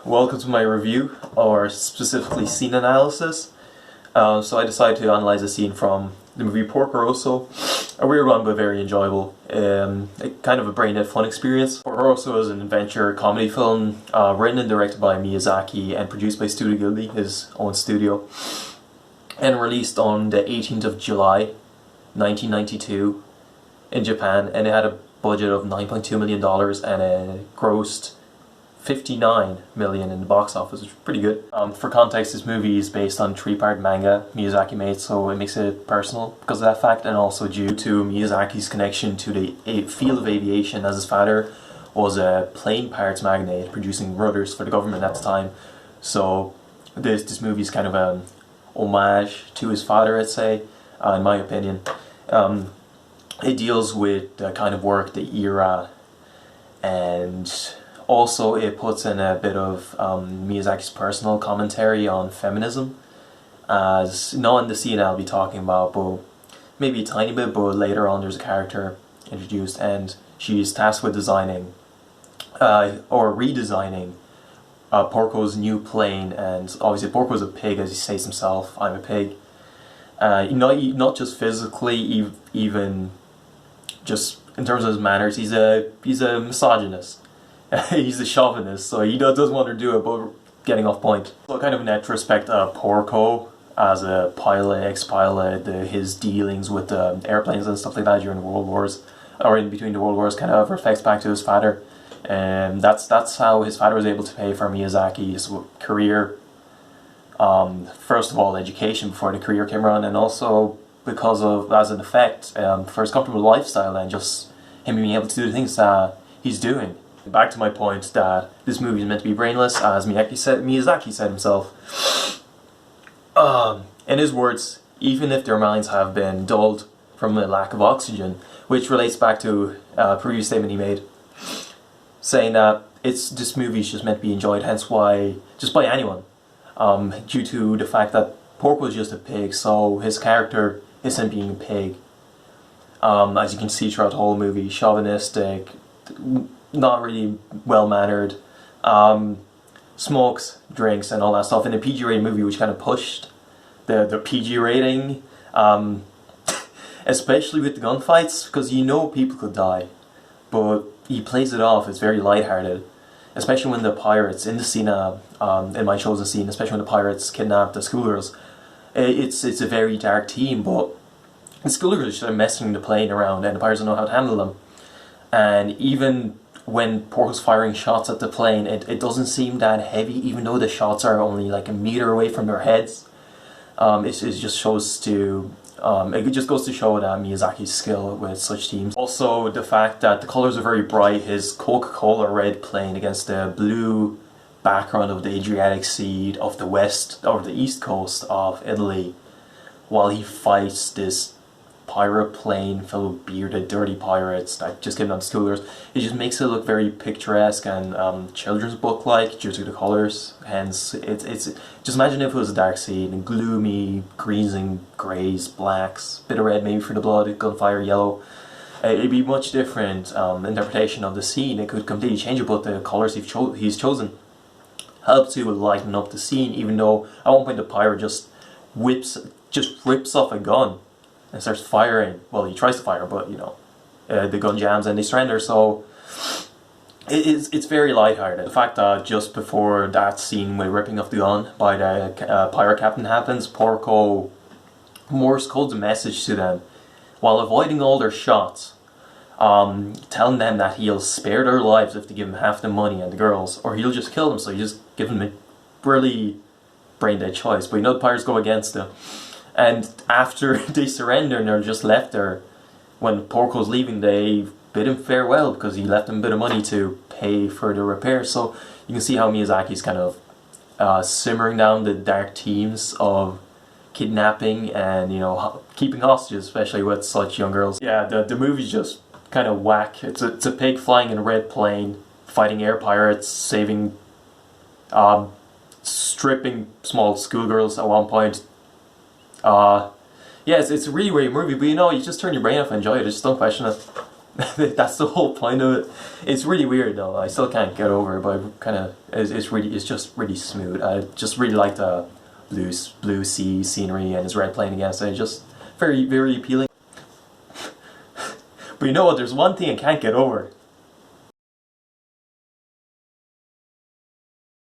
welcome to my review, or specifically scene analysis. So I decided to analyze a scene from the movie Porco Rosso. A weird one, but very enjoyable. Kind of a brain-dead fun experience. Porco Rosso is an adventure comedy film written and directed by Miyazaki and produced by Studio Ghibli, his own studio, and released on the 18th of July 1992 in Japan, and it had a budget of $9.2 million and it grossed $59 million in the box office, which is pretty good. For context, this movie is based on a three-part manga Miyazaki made, so it makes it personal because of that fact, and also due to Miyazaki's connection to the field of aviation, as his father was a plane parts magnate producing rudders for the government at the time. So this movie is kind of an homage to his father, I'd say, in my opinion. It deals with the kind of work, the era, and also it puts in a bit of Miyazaki's personal commentary on feminism, as not in the scene I'll be talking about, but maybe a tiny bit, but later on there's a character introduced and she's tasked with designing or redesigning Porco's new plane. And obviously Porco's a pig, as he says himself, I'm a pig. Not just physically, even just in terms of his manners, he's a misogynist. He's a chauvinist, so he doesn't want to do it, but getting off point. So kind of in retrospect, Porco, as a pilot, ex-pilot, his dealings with airplanes and stuff like that during the World Wars, or in between the World Wars, kind of reflects back to his father. And that's how his father was able to pay for Miyazaki's career. First of all, education before the career came around, and also because of, as an effect, for his comfortable lifestyle and just him being able to do the things that he's doing. Back to my point that this movie is meant to be brainless, as Miyazaki said himself. In his words, even if their minds have been dulled from a lack of oxygen, which relates back to a previous statement he made, saying that this movie is just meant to be enjoyed, hence why, just by anyone, due to the fact that Porco is just a pig, so his character is him being a pig. As you can see throughout the whole movie, chauvinistic, not really well-mannered, smokes, drinks, and all that stuff in a PG-rated movie, which kind of pushed the PG rating, especially with the gunfights, because you know people could die, but he plays it off. It's very lighthearted, especially when the pirates, in the scene, in my chosen scene, especially when the pirates kidnap the schoolgirls. It's a very dark team, but the schoolgirls are messing the plane around and the pirates don't know how to handle them. And even when Porco's firing shots at the plane, it doesn't seem that heavy, even though the shots are only like a meter away from their heads. It just shows to, it just goes to show that Miyazaki's skill with such teams. Also, the fact that the colors are very bright, his Coca-Cola red plane against the blue background of the Adriatic Sea of the west, or the east coast of Italy, while he fights this pirate plane full of bearded, dirty pirates that just get on the schoolgirls. It just makes it look very picturesque and children's book-like due to the colors. Hence, it's just imagine if it was a dark scene, gloomy, greens and greys, blacks, bit of red maybe for the blood, gunfire, yellow. It'd be much different interpretation of the scene. It could completely change it, but the colors he's chosen help to lighten up the scene. Even though at one point the pirate just rips off a gun and starts firing. Well, he tries to fire, but you know, the gun jams and they surrender. So it's very lighthearted. The fact that just before that scene with ripping off the gun by the pirate captain happens, Porco Morse codes a message to them while avoiding all their shots, telling them that he'll spare their lives if they give him half the money and the girls, or he'll just kill them. So he just give them a really brain-dead choice. But you know the pirates go against him. And after they surrender and they're just left there, when Porco's leaving, they bid him farewell because he left them a bit of money to pay for the repairs. So you can see how Miyazaki's kind of simmering down the dark themes of kidnapping and, you know, keeping hostages, especially with such young girls. Yeah, the movie's just kind of whack. It's a pig flying in a red plane, fighting air pirates, saving, stripping small schoolgirls at one point. Yeah, it's a really great movie, but you know, you just turn your brain off and enjoy it, just don't question it. That's the whole point of it. It's really weird though. I still can't get over it, but it's just really smooth. I just really like the blue sea scenery and his red plane against it. It's just very appealing. But you know what? There's one thing I can't get over.